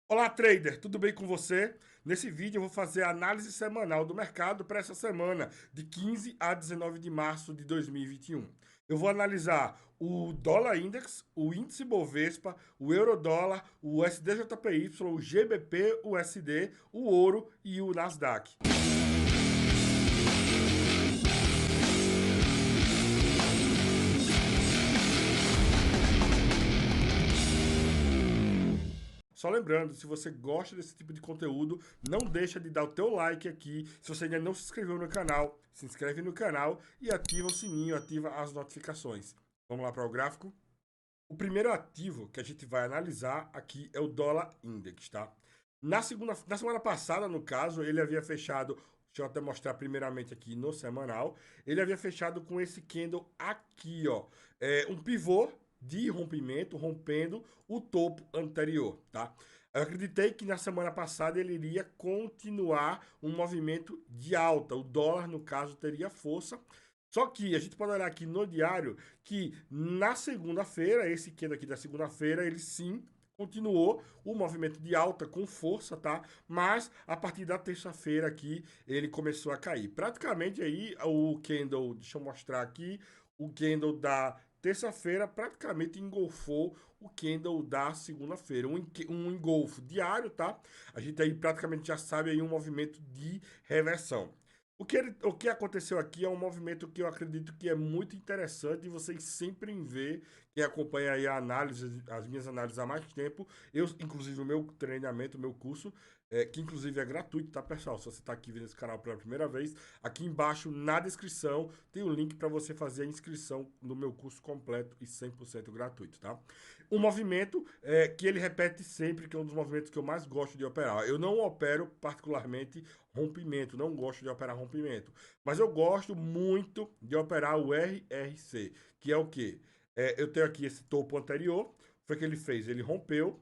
Olá, trader, tudo bem com você? Nesse vídeo eu vou fazer a análise semanal do mercado para essa semana, de 15 a 19 de março de 2021. Eu vou analisar o dólar index, o índice Bovespa, o euro-dólar, o USDJPY, o GBP, o USD, o ouro e o Nasdaq. Só lembrando, se você gosta desse tipo de conteúdo, não deixa de dar o teu like aqui. Se você ainda não se inscreveu no canal, se inscreve no canal e ativa o sininho, ativa as notificações. Vamos lá para o gráfico? O primeiro ativo que a gente vai analisar aqui é o dólar index, tá? Na semana passada, no caso, ele havia fechado, deixa eu até mostrar primeiramente aqui no semanal, ele havia fechado com esse candle aqui, ó, um pivô de rompimento, rompendo o topo anterior, tá? Eu acreditei que na semana passada ele iria continuar um movimento de alta, o dólar, no caso, teria força. Só que a gente pode olhar aqui no diário que na segunda-feira, esse candle aqui da segunda-feira, ele sim continuou o movimento de alta com força, tá? Mas a partir da terça-feira aqui, ele começou a cair. Praticamente aí o candle, deixa eu mostrar aqui, o candle da terça-feira praticamente engolfou o candle da segunda-feira. Um engolfo diário, tá? A gente aí praticamente já sabe aí um movimento de reversão. O que aconteceu aqui é um movimento que eu acredito que é muito interessante e vocês sempre ver, quem acompanha aí a análise, as minhas análises há mais tempo, eu, inclusive o meu treinamento, o meu curso, que inclusive é gratuito, tá, pessoal? Se você está aqui vendo esse canal pela primeira vez, aqui embaixo na descrição tem o link para você fazer a inscrição no meu curso completo e 100% gratuito, tá? Um movimento que ele repete sempre, que é um dos movimentos que eu mais gosto de operar. Eu não opero particularmente rompimento, não gosto de operar rompimento, mas eu gosto muito de operar o RRC, que é o quê? Eu tenho aqui esse topo anterior, foi o que ele fez, ele rompeu,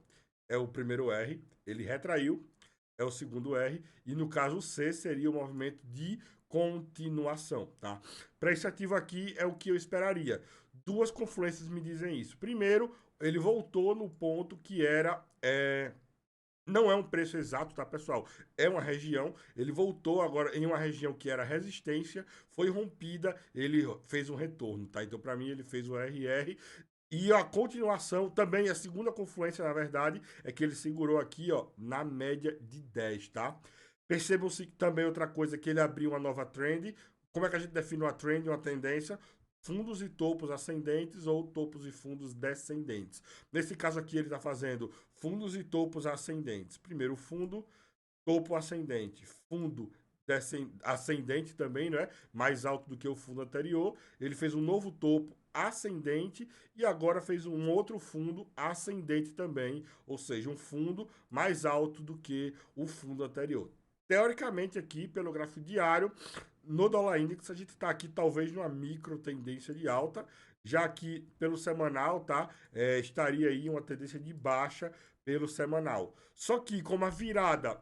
é o primeiro R, ele retraiu, é o segundo R, e no caso o C seria o movimento de continuação, tá? Para esse ativo aqui é o que eu esperaria. Duas confluências me dizem isso. Primeiro, ele voltou no ponto que era não é um preço exato, tá, pessoal? É uma região. Ele voltou agora em uma região que era resistência, foi rompida, ele fez um retorno, tá? Então, para mim, ele fez o RR. E a continuação, também a segunda confluência, na verdade, é que ele segurou aqui, ó, na média de 10, tá? Percebam-se também outra coisa, que ele abriu uma nova trend. Como é que a gente define uma trend, uma tendência? Fundos e topos ascendentes ou topos e fundos descendentes. Nesse caso aqui, ele está fazendo fundos e topos ascendentes. Primeiro fundo, topo ascendente. Fundo ascendente também, não é? Mais alto do que o fundo anterior. Ele fez um novo topo ascendente e agora fez um outro fundo ascendente também, ou seja, um fundo mais alto do que o fundo anterior. Teoricamente aqui, pelo gráfico diário, no dólar index a gente está aqui talvez numa micro tendência de alta, já que pelo semanal, tá? Estaria aí uma tendência de baixa pelo semanal. Só que como a virada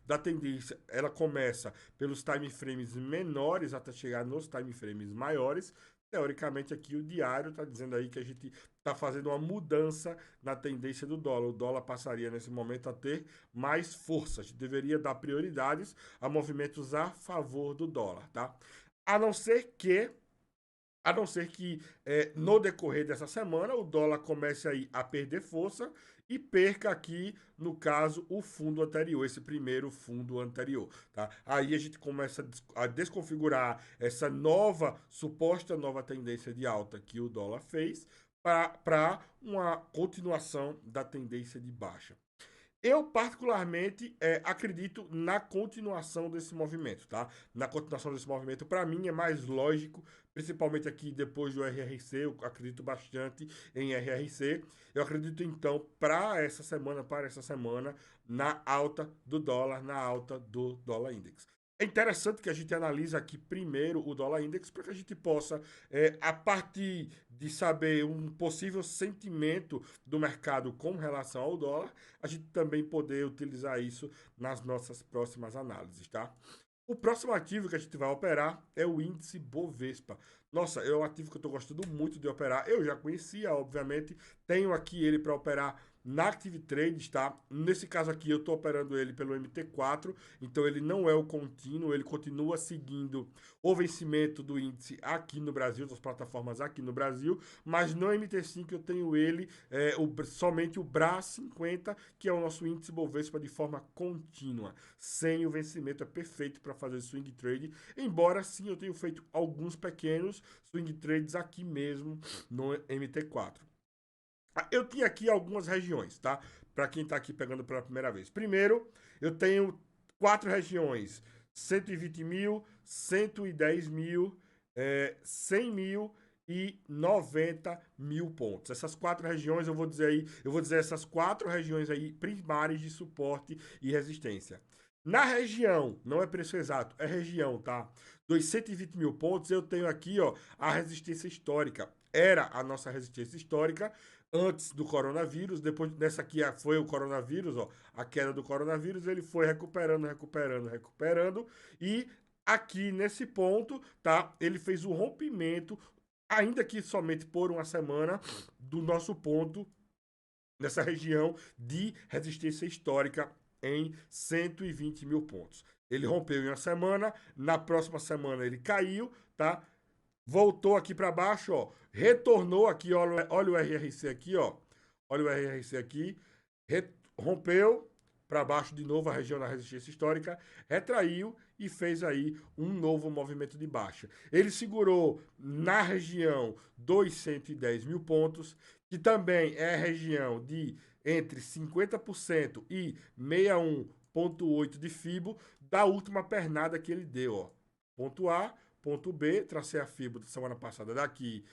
da tendência, ela começa pelos time frames menores até chegar nos time frames maiores, teoricamente aqui o diário está dizendo aí que a gente está fazendo uma mudança na tendência do dólar. O dólar passaria nesse momento a ter mais força. A gente deveria dar prioridades a movimentos a favor do dólar, tá? A não ser que no decorrer dessa semana o dólar comece aí a perder força e perca aqui, no caso, o fundo anterior, esse primeiro fundo anterior, tá? Aí a gente começa a desconfigurar essa suposta nova tendência de alta que o dólar fez para uma continuação da tendência de baixa. Eu, particularmente, acredito na continuação desse movimento, tá? Na continuação desse movimento, para mim, é mais lógico, principalmente aqui depois do RRC, eu acredito bastante em RRC. Eu acredito, então, para essa semana, na alta do dólar, na alta do dólar index. É interessante que a gente analise aqui primeiro o dólar index para que a gente possa, a partir de saber um possível sentimento do mercado com relação ao dólar, a gente também poder utilizar isso nas nossas próximas análises, tá? O próximo ativo que a gente vai operar é o índice Bovespa. Nossa, é um ativo que eu estou gostando muito de operar. Eu já conhecia, obviamente, tenho aqui ele para operar na Active Trades, tá? Nesse caso aqui eu estou operando ele pelo MT4, então ele não é o contínuo, ele continua seguindo o vencimento do índice aqui no Brasil, das plataformas aqui no Brasil, mas no MT5 eu tenho ele, somente o BRA50, que é o nosso índice Bovespa de forma contínua, sem o vencimento, é perfeito para fazer swing trade, embora sim eu tenha feito alguns pequenos swing trades aqui mesmo no MT4. Eu tinha aqui algumas regiões, tá? Para quem está aqui pegando pela primeira vez. Primeiro, eu tenho 4 regiões: 120 mil, 110 mil, 100 mil e 90 mil pontos. Essas 4 regiões eu vou dizer essas 4 regiões aí primárias de suporte e resistência. Na região, não é preço exato, é região, tá? Dos 120 mil pontos, eu tenho aqui, ó, a resistência histórica. Era a nossa resistência histórica antes do coronavírus, depois dessa aqui foi o coronavírus, ó, a queda do coronavírus, ele foi recuperando, e aqui nesse ponto, tá, ele fez o rompimento, ainda que somente por uma semana, do nosso ponto nessa região de resistência histórica em 120 mil pontos. Ele rompeu em uma semana, na próxima semana ele caiu, tá? Voltou aqui para baixo, ó, retornou aqui, olha o RRC aqui, ó, olha o RRC aqui, rompeu para baixo de novo a região da resistência histórica, retraiu e fez aí um novo movimento de baixa. Ele segurou na região dos 110 mil pontos, que também é a região de entre 50% e 61,8 de FIBO da última pernada que ele deu, ó. Ponto A, ponto B, tracei a FIBO da semana passada daqui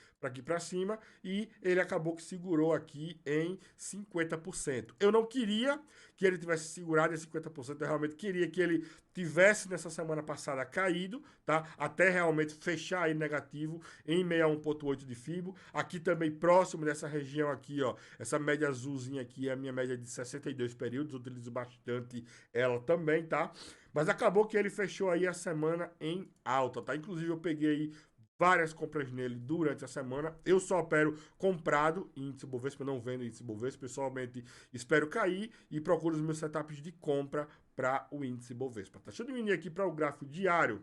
para cima e ele acabou que segurou aqui em 50%. Eu não queria que ele tivesse segurado em 50%, eu realmente queria que ele tivesse nessa semana passada caído, tá? Até realmente fechar aí negativo em 61,8 de FIBO. Aqui também próximo dessa região aqui, ó, essa média azulzinha aqui é a minha média de 62 períodos, eu utilizo bastante ela também, tá? Mas acabou que ele fechou aí a semana em alta, tá? Inclusive eu peguei aí várias compras nele durante a semana. Eu só opero comprado em índice Bovespa, não vendo índice Bovespa. Pessoalmente, espero cair e procuro os meus setups de compra para o índice Bovespa. Tá? Deixa eu diminuir aqui para o gráfico diário.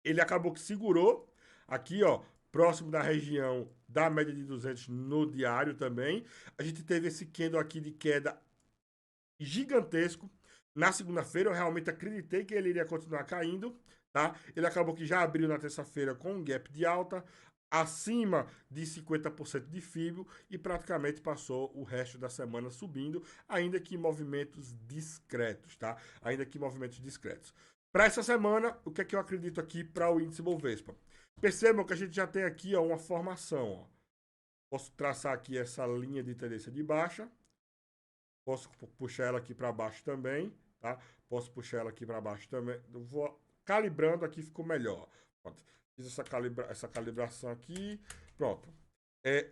Ele acabou que segurou aqui, ó, próximo da região da média de 200 no diário também. A gente teve esse candle aqui de queda gigantesco. Na segunda-feira eu realmente acreditei que ele iria continuar caindo, tá? Ele acabou que já abriu na terça-feira com um gap de alta, acima de 50% de FIBO e praticamente passou o resto da semana subindo, ainda que em movimentos discretos, tá? Ainda que em movimentos discretos. Para essa semana, o que é que eu acredito aqui para o índice Bovespa? Percebam que a gente já tem aqui, ó, uma formação, ó. Posso traçar aqui essa linha de tendência de baixa. Posso puxar ela aqui para baixo também, tá? Posso puxar ela aqui para baixo também. Eu vou calibrando aqui, ficou melhor. Pronto. Fiz essa calibração aqui. Pronto.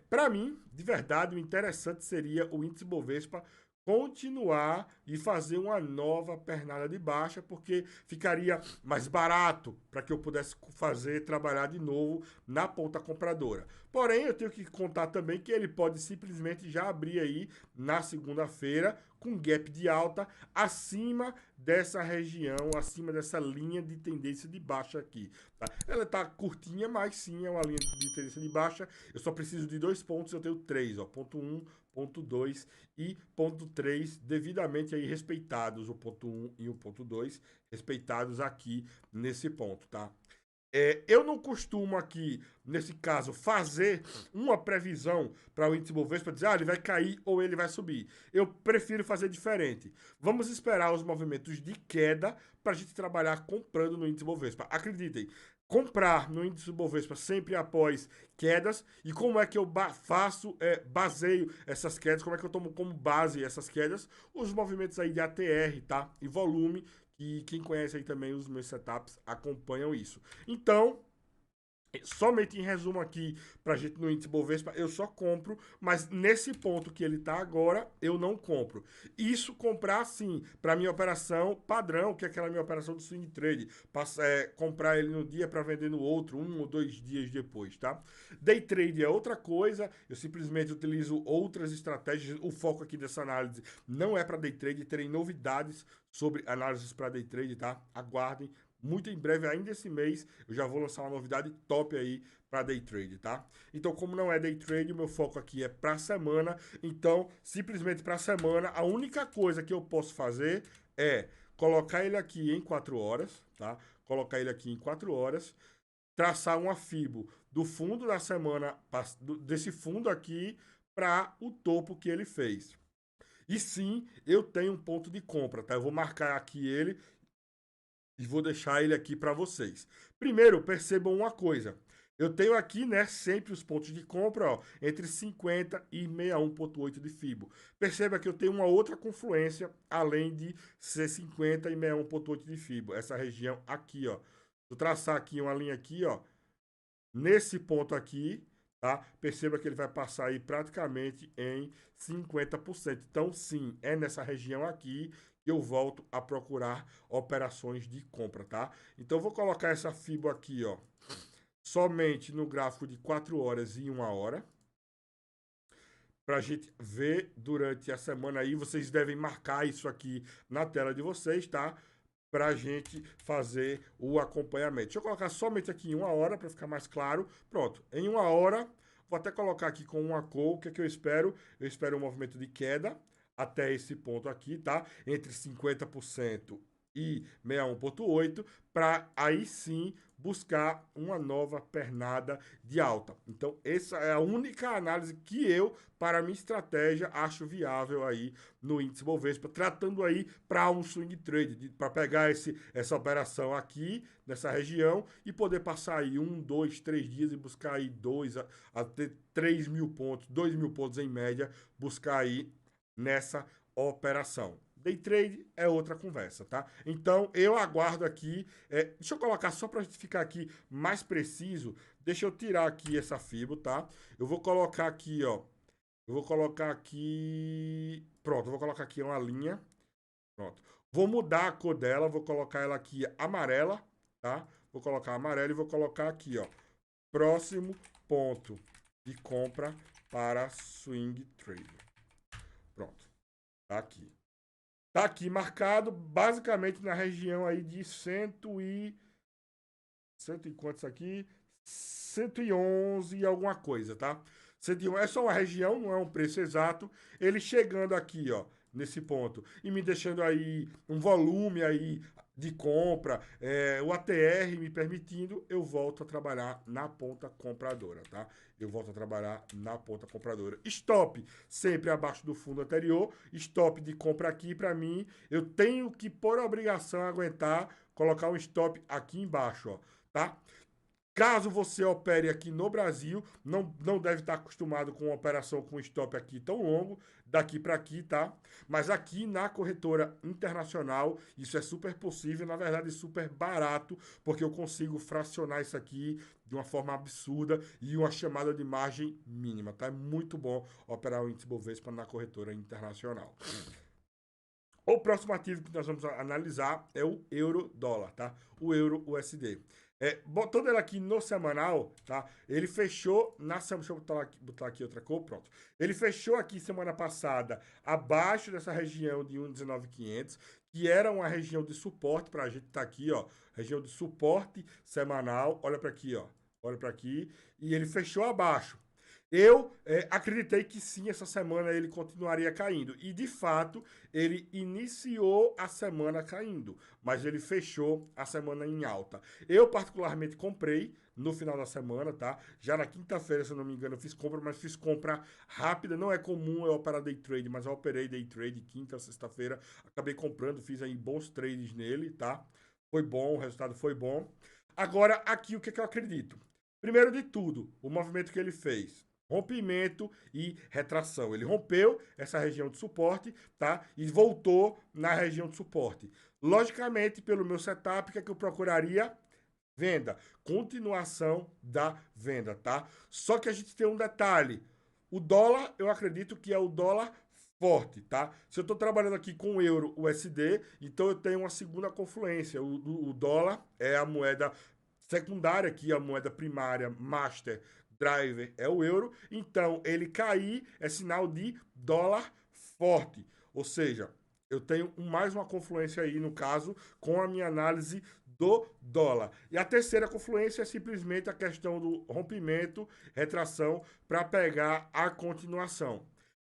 Para mim, de verdade, o interessante seria o índice Bovespa continuar e fazer uma nova pernada de baixa, porque ficaria mais barato para que eu pudesse trabalhar de novo na ponta compradora. Porém, eu tenho que contar também que ele pode simplesmente já abrir aí na segunda-feira com gap de alta acima dessa região, acima dessa linha de tendência de baixa aqui. Tá? Ela tá curtinha, mas sim é uma linha de tendência de baixa. Eu só preciso de 2 pontos, eu tenho 3, ó, ponto 1, ponto 2 e ponto 3 devidamente aí respeitados, o ponto 1 e o ponto 2 respeitados aqui nesse ponto, tá? Eu não costumo aqui, nesse caso, fazer uma previsão para o índice Bovespa, dizer, ele vai cair ou ele vai subir. Eu prefiro fazer diferente. Vamos esperar os movimentos de queda para a gente trabalhar comprando no índice Bovespa. Acreditem, comprar no índice Bovespa sempre após quedas. E como é que eu baseio essas quedas? Como é que eu tomo como base essas quedas? Os movimentos aí de ATR, tá? E volume, que quem conhece aí também os meus setups acompanham isso. Então, Somente em resumo aqui, pra gente no índice Bovespa, eu só compro, mas nesse ponto que ele tá agora, eu não compro. Isso comprar sim, para minha operação padrão, que é aquela minha operação do swing trade, comprar ele no dia para vender no outro, 1 ou 2 dias depois, tá? Day trade é outra coisa, eu simplesmente utilizo outras estratégias. O foco aqui dessa análise não é para day trade, terei novidades sobre análises para day trade, tá? Aguardem. Muito em breve, ainda esse mês, eu já vou lançar uma novidade top aí para day trade, tá? Então, como não é day trade, o meu foco aqui é para semana. Então, simplesmente para semana, a única coisa que eu posso fazer é colocar ele aqui em 4 horas, tá? Colocar ele aqui em 4 horas, traçar uma FIBO do fundo da semana, desse fundo aqui, para o topo que ele fez. E sim, eu tenho um ponto de compra, tá? Eu vou marcar aqui ele e vou deixar ele aqui para vocês. Primeiro, percebam uma coisa. Eu tenho aqui, né, sempre os pontos de compra, ó, entre 50 e 61,8 de FIBO. Perceba que eu tenho uma outra confluência, além de ser 50 e 61,8 de FIBO. Essa região aqui, ó. Vou traçar aqui uma linha aqui, ó, nesse ponto aqui, tá? Perceba que ele vai passar aí praticamente em 50%. Então, sim, é nessa região aqui que eu volto a procurar operações de compra, tá? Então, vou colocar essa FIBO aqui, ó, somente no gráfico de 4 horas e 1 hora, para a gente ver durante a semana aí. Vocês devem marcar isso aqui na tela de vocês, tá? Para a gente fazer o acompanhamento. Deixa eu colocar somente aqui em 1 hora para ficar mais claro. Pronto, em 1 hora, vou até colocar aqui com uma cor. O que é que eu espero? Eu espero um movimento de queda até esse ponto aqui, tá? Entre 50% e 61,8, para aí sim buscar uma nova pernada de alta. Então, essa é a única análise que eu, para a minha estratégia, acho viável aí no índice Bovespa, tratando aí para um swing trade, para pegar essa operação aqui, nessa região, e poder passar aí 1, 2, 3 dias e buscar aí 3 mil pontos, 2 mil pontos em média, buscar aí nessa operação. Day trade é outra conversa, tá? Então, eu aguardo aqui. Deixa eu colocar só para ficar aqui mais preciso. Deixa eu tirar aqui essa FIBO, tá? Eu vou colocar aqui, ó. Eu vou colocar aqui. Pronto, eu vou colocar aqui uma linha. Pronto. Vou mudar a cor dela. Vou colocar ela aqui amarela, tá? Vou colocar amarela e vou colocar aqui, ó. Próximo ponto de compra para swing trade. Pronto. Tá aqui. Tá aqui marcado, basicamente na região aí de cento e quantos aqui? 111 e alguma coisa, tá? 111 é só uma região, não é um preço exato. Ele chegando aqui, ó, nesse ponto, e me deixando aí um volume aí de compra, o ATR me permitindo, eu volto a trabalhar na ponta compradora, tá? Eu volto a trabalhar na ponta compradora. Stop sempre abaixo do fundo anterior, stop de compra aqui para mim, eu tenho que por obrigação aguentar colocar um stop aqui embaixo, ó, tá? Caso você opere aqui no Brasil, não deve estar acostumado com uma operação com stop aqui tão longo, daqui para aqui, tá? Mas aqui na corretora internacional, isso é super possível, na verdade super barato, porque eu consigo fracionar isso aqui de uma forma absurda e uma chamada de margem mínima, tá? É muito bom operar o índice Bovespa na corretora internacional. O próximo ativo que nós vamos analisar é o euro-dólar, tá? O euro-USD. Botando ele aqui no semanal, tá? Ele fechou na semana. Deixa eu botar aqui outra cor, pronto. Ele fechou aqui semana passada abaixo dessa região de 1,19,500, que era uma região de suporte para a gente tá aqui, ó. Região de suporte semanal. Olha para aqui, ó. Olha para aqui. E ele fechou abaixo. Eu acreditei que sim, essa semana ele continuaria caindo. E de fato, ele iniciou a semana caindo, mas ele fechou a semana em alta. Eu, particularmente, comprei no final da semana, tá? Já na quinta-feira, se eu não me engano, eu fiz compra, mas fiz compra rápida. Não é comum eu operar day trade, mas eu operei day trade quinta, sexta-feira. Acabei comprando, fiz aí bons trades nele, tá? Foi bom, o resultado foi bom. Agora, aqui o que eu acredito? Primeiro de tudo, o movimento que ele fez. Rompimento e retração. Ele rompeu essa região de suporte, tá? E voltou na região de suporte. Logicamente, pelo meu setup, o que é que eu procuraria? venda, continuação da venda, tá? Só que a gente tem um detalhe, o dólar, eu acredito que é o dólar forte, tá? Se eu estou trabalhando aqui com euro USD, então eu tenho uma segunda confluência. O dólar é a moeda secundária aqui, a moeda primária, master, driver é o euro. Então, ele cair é sinal de dólar forte. Ou seja, eu tenho mais uma confluência aí, no caso, com a minha análise do dólar. E a terceira confluência é simplesmente a questão do rompimento, retração, para pegar a continuação.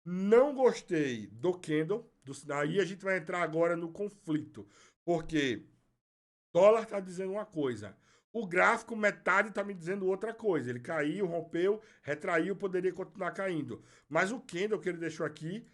Não gostei do candle, aí a gente vai entrar agora no conflito, porque dólar está dizendo uma coisa, o gráfico metade está me dizendo outra coisa. Ele caiu, rompeu, retraiu, poderia continuar caindo. Mas o candle que ele deixou aqui,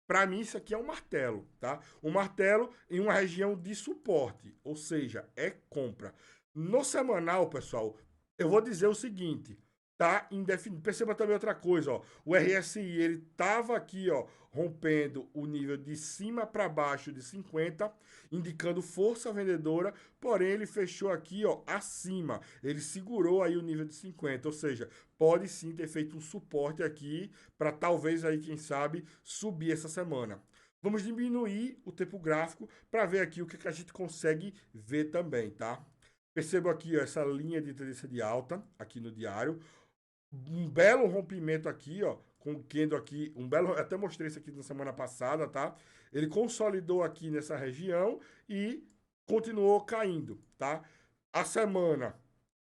para mim isso aqui é um martelo, tá? Um martelo em uma região de suporte, ou seja, é compra. No semanal, pessoal, eu vou dizer o seguinte, tá indefinido. Perceba também outra coisa, ó. O RSI, ele tava aqui, ó, rompendo o nível de cima para baixo de 50, indicando força vendedora, porém ele fechou aqui, ó, acima. Ele segurou aí o nível de 50, ou seja, pode sim ter feito um suporte aqui para talvez aí, quem sabe, subir essa semana. Vamos diminuir o tempo gráfico para ver aqui o que a gente consegue ver também, tá? Percebo aqui ó, essa linha de tendência de alta aqui no diário. Um belo rompimento aqui, ó, com o candle aqui, um belo, até mostrei isso aqui na semana passada, tá? Ele consolidou aqui nessa região e continuou caindo, tá? A semana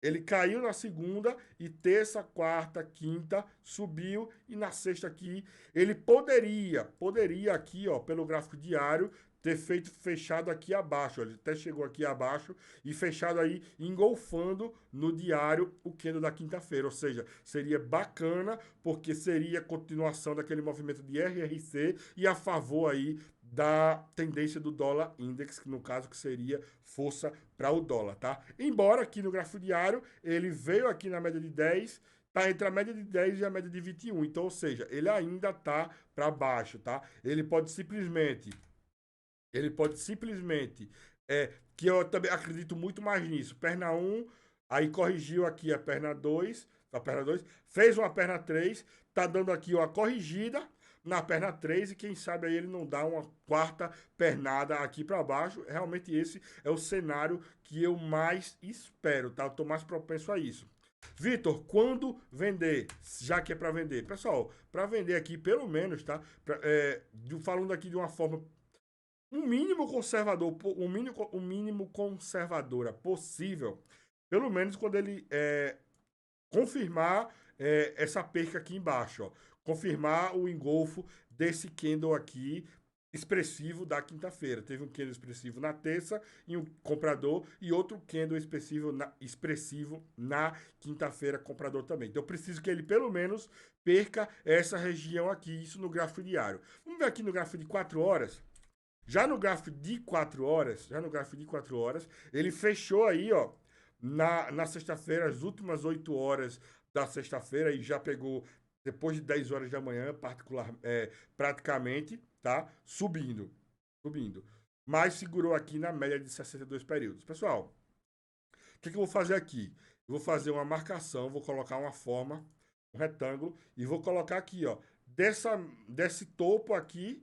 ele caiu na segunda e terça, quarta, quinta subiu e na sexta aqui ele poderia aqui, ó, pelo gráfico diário ter feito fechado aqui abaixo, ele até chegou aqui abaixo e fechado aí engolfando no diário o candle da quinta-feira, ou seja, seria bacana porque seria continuação daquele movimento de RRC e a favor aí da tendência do dólar index, que no caso que seria força para o dólar, tá? Embora aqui no gráfico diário ele veio aqui na média de 10, tá entre a média de 10 e a média de 21, então, ou seja, ele ainda tá para baixo, tá? Ele pode simplesmente, que eu também acredito muito mais nisso, perna 1, aí corrigiu aqui a perna 2, fez uma perna 3, tá dando aqui uma corrigida na perna 3 e quem sabe aí ele não dá uma quarta pernada aqui para baixo. Realmente esse é o cenário que eu mais espero, tá? Eu tô mais propenso a isso. Vitor, quando vender? Já que é para vender. Pessoal, para vender aqui, pelo menos, tá? Falando aqui de uma forma um mínimo conservador, um mínimo conservadora possível, pelo menos quando ele confirmar essa perca aqui embaixo, ó, confirmar o engolfo desse candle aqui expressivo da quinta-feira. Teve um candle expressivo na terça e um comprador e outro candle expressivo na quinta-feira comprador também. Então eu preciso que ele pelo menos perca essa região aqui, isso no gráfico diário. Vamos ver aqui no gráfico de 4 horas. Já no gráfico de 4 horas, ele fechou aí, ó, na sexta-feira, as últimas 8 horas da sexta-feira, e já pegou depois de 10 horas da manhã, praticamente, tá? Subindo. Mas segurou aqui na média de 62 períodos. Pessoal, o que eu vou fazer aqui? Eu vou fazer uma marcação, vou colocar uma forma, um retângulo, e vou colocar aqui, ó, desse topo aqui.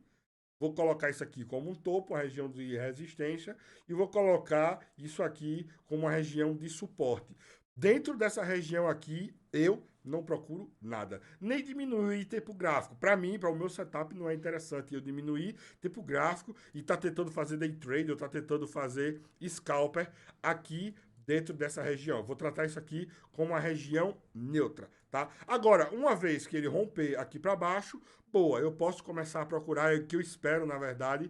Vou colocar isso aqui como um topo, a região de resistência, e vou colocar isso aqui como uma região de suporte. Dentro dessa região aqui, eu não procuro nada. Nem diminuir tempo gráfico. Para mim, para o meu setup, não é interessante eu diminuir tempo gráfico e tá tentando fazer day trade, ou tá tentando fazer scalper aqui dentro dessa região. Vou tratar isso aqui como uma região neutra, tá? Agora, uma vez que ele romper aqui para baixo, boa, eu posso começar a procurar, o que eu espero, na verdade,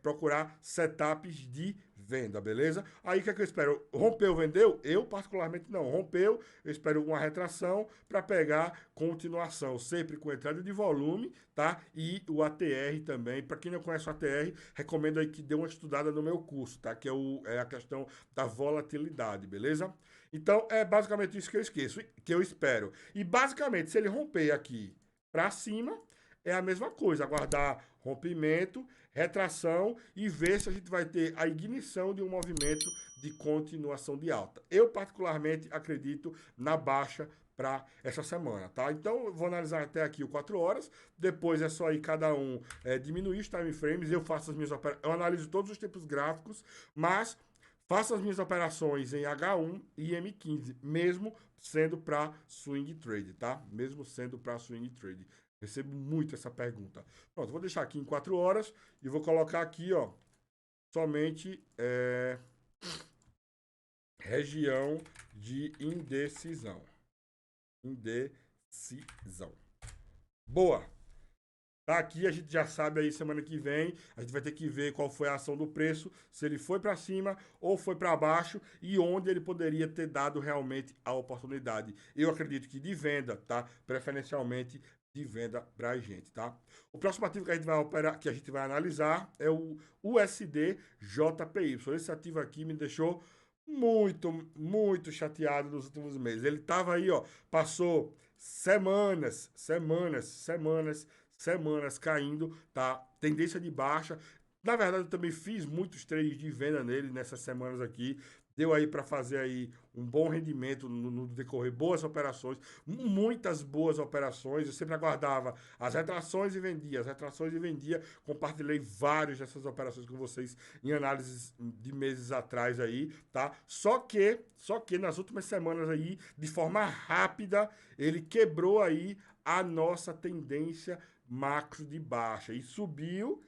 procurar setups de venda, beleza? Aí o que é que eu espero? Rompeu, vendeu? Eu particularmente não. Rompeu, eu espero uma retração para pegar continuação, sempre com entrada de volume, tá? E o ATR também. Para quem não conhece o ATR, recomendo aí que dê uma estudada no meu curso, tá? Que é a questão da volatilidade, beleza? Então é basicamente isso que eu espero. E basicamente, se ele romper aqui para cima, é a mesma coisa, aguardar rompimento, retração e ver se a gente vai ter a ignição de um movimento de continuação de alta. Eu, particularmente, acredito na baixa para essa semana, tá? Então, eu vou analisar até aqui o 4 horas, depois é só aí cada um diminuir os time frames, eu faço as minhas operações, eu analiso todos os tipos gráficos, mas faço as minhas operações em H1 e M15, mesmo sendo para swing trade, tá? Mesmo sendo para swing trade. Recebo muito essa pergunta. Pronto, vou deixar aqui em 4 horas e vou colocar aqui, ó, somente região de indecisão. Indecisão. Boa! Tá aqui, a gente já sabe aí semana que vem, a gente vai ter que ver qual foi a ação do preço, se ele foi para cima ou foi para baixo e onde ele poderia ter dado realmente a oportunidade. Eu acredito que de venda, tá? Preferencialmente de venda para a gente, tá? O próximo ativo que a gente vai operar, que a gente vai analisar é o USD JPY. Esse ativo aqui me deixou muito chateado nos últimos meses. Ele tava aí, ó, passou semanas caindo, tá? Tendência de baixa. Na verdade, eu também fiz muitos trades de venda nele nessas semanas aqui. Deu aí para fazer aí um bom rendimento no decorrer, boas operações, muitas boas operações. Eu sempre aguardava as retrações e vendia, as retrações e vendia. Compartilhei várias dessas operações com vocês em análises de meses atrás aí, tá? Só que nas últimas semanas aí, de forma rápida, ele quebrou aí a nossa tendência macro de baixa e subiu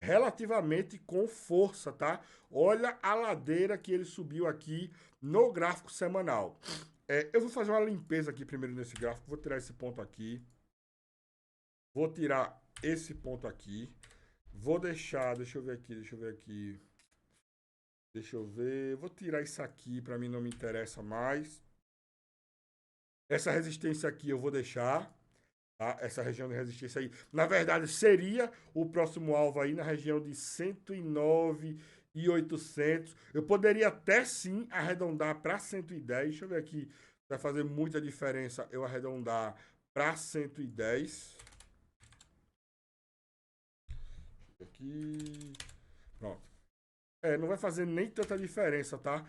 relativamente com força, tá? Olha a ladeira que ele subiu aqui no gráfico semanal. Eu vou fazer uma limpeza aqui primeiro nesse gráfico, vou tirar esse ponto aqui. Vou tirar esse ponto aqui. Vou deixar, deixa eu ver aqui. Vou tirar isso aqui, para mim não me interessa mais. Essa resistência aqui eu vou deixar. Tá? Essa região de resistência aí, na verdade, seria o próximo alvo aí na região de 109,800. Eu poderia até sim arredondar para 110. Deixa eu ver aqui, vai fazer muita diferença eu arredondar para 110. Aqui, pronto. Não vai fazer nem tanta diferença, tá?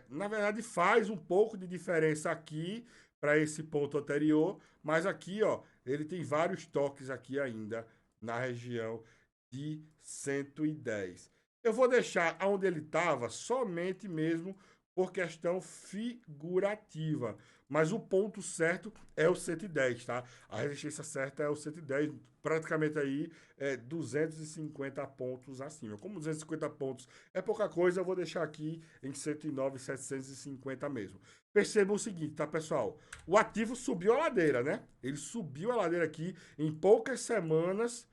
Na verdade, faz um pouco de diferença aqui para esse ponto anterior, mas aqui, ó, ele tem vários toques aqui ainda na região de 110. Eu vou deixar onde ele estava somente mesmo por questão figurativa, mas o ponto certo é o 110, tá? A resistência certa é o 110, praticamente aí 250 pontos acima. Como 250 pontos é pouca coisa, eu vou deixar aqui em 109,750 mesmo. Percebam o seguinte, tá, pessoal? O ativo subiu a ladeira, né? Ele subiu a ladeira aqui em poucas semanas.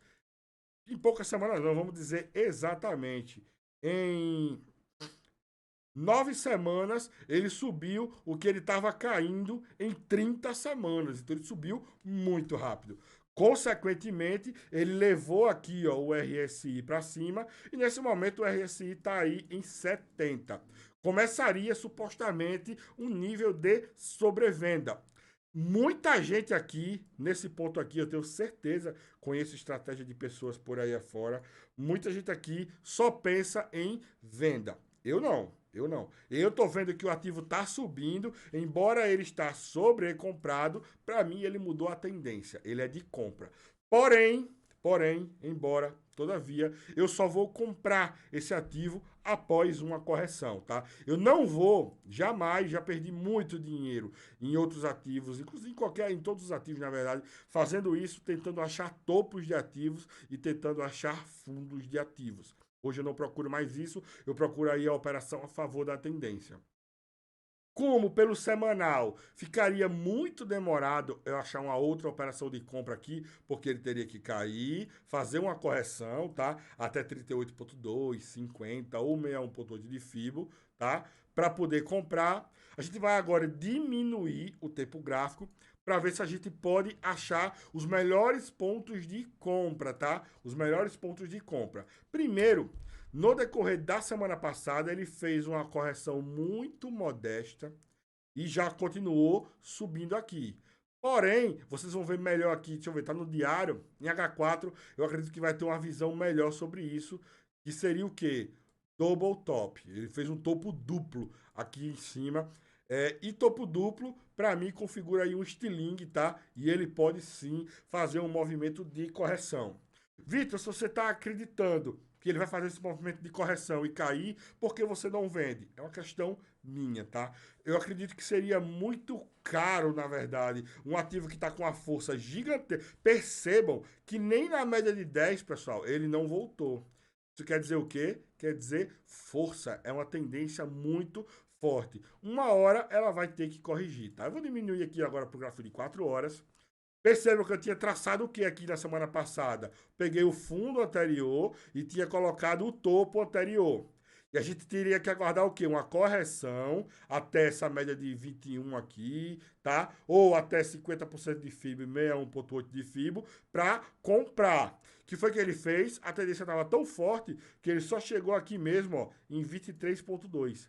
Em poucas semanas não, vamos dizer exatamente. Em 9 semanas, ele subiu o que ele estava caindo em 30 semanas. Então, ele subiu muito rápido. Consequentemente, ele levou aqui ó, o RSI para cima e nesse momento o RSI está aí em 70. Começaria supostamente um nível de sobrevenda. Muita gente aqui, nesse ponto aqui, eu tenho certeza, conheço estratégia de pessoas por aí afora, muita gente aqui só pensa em venda. Eu não. Eu tô vendo que o ativo tá subindo, embora ele está sobrecomprado, para mim ele mudou a tendência, ele é de compra. Porém, embora, todavia, eu só vou comprar esse ativo após uma correção, tá? Eu não vou, jamais, já perdi muito dinheiro em outros ativos, inclusive em todos os ativos, na verdade, fazendo isso, tentando achar topos de ativos e tentando achar fundos de ativos. Hoje eu não procuro mais isso, eu procuro aí a operação a favor da tendência. Como pelo semanal ficaria muito demorado eu achar uma outra operação de compra aqui, porque ele teria que cair, fazer uma correção, tá? Até 38,2, 50 ou 61,8 de FIBO, tá? Para poder comprar. A gente vai agora diminuir o tempo gráfico para ver se a gente pode achar os melhores pontos de compra, tá? Os melhores pontos de compra. Primeiro, no decorrer da semana passada, ele fez uma correção muito modesta e já continuou subindo aqui. Porém, vocês vão ver melhor aqui, deixa eu ver, tá no diário, em H4, eu acredito que vai ter uma visão melhor sobre isso, que seria o quê? Double top. Ele fez um topo duplo aqui em cima. E topo duplo, para mim, configura aí um estilingue, tá? E ele pode sim fazer um movimento de correção. Vitor, se você está acreditando que ele vai fazer esse movimento de correção e cair, por que você não vende? É uma questão minha, tá? Eu acredito que seria muito caro, na verdade, um ativo que está com uma força gigante. Percebam que nem na média de 10, pessoal, ele não voltou. Isso quer dizer o quê? Quer dizer força. É uma tendência muito forte. Uma hora ela vai ter que corrigir, tá? Eu vou diminuir aqui agora para o gráfico de 4 horas. Percebam que eu tinha traçado o que aqui na semana passada? Peguei o fundo anterior e tinha colocado o topo anterior. E a gente teria que aguardar o quê? Uma correção até essa média de 21 aqui, tá? Ou até 50% de FIBO e 61,8 de FIBO para comprar. O que foi que ele fez? A tendência estava tão forte que ele só chegou aqui mesmo, ó, em 23,2.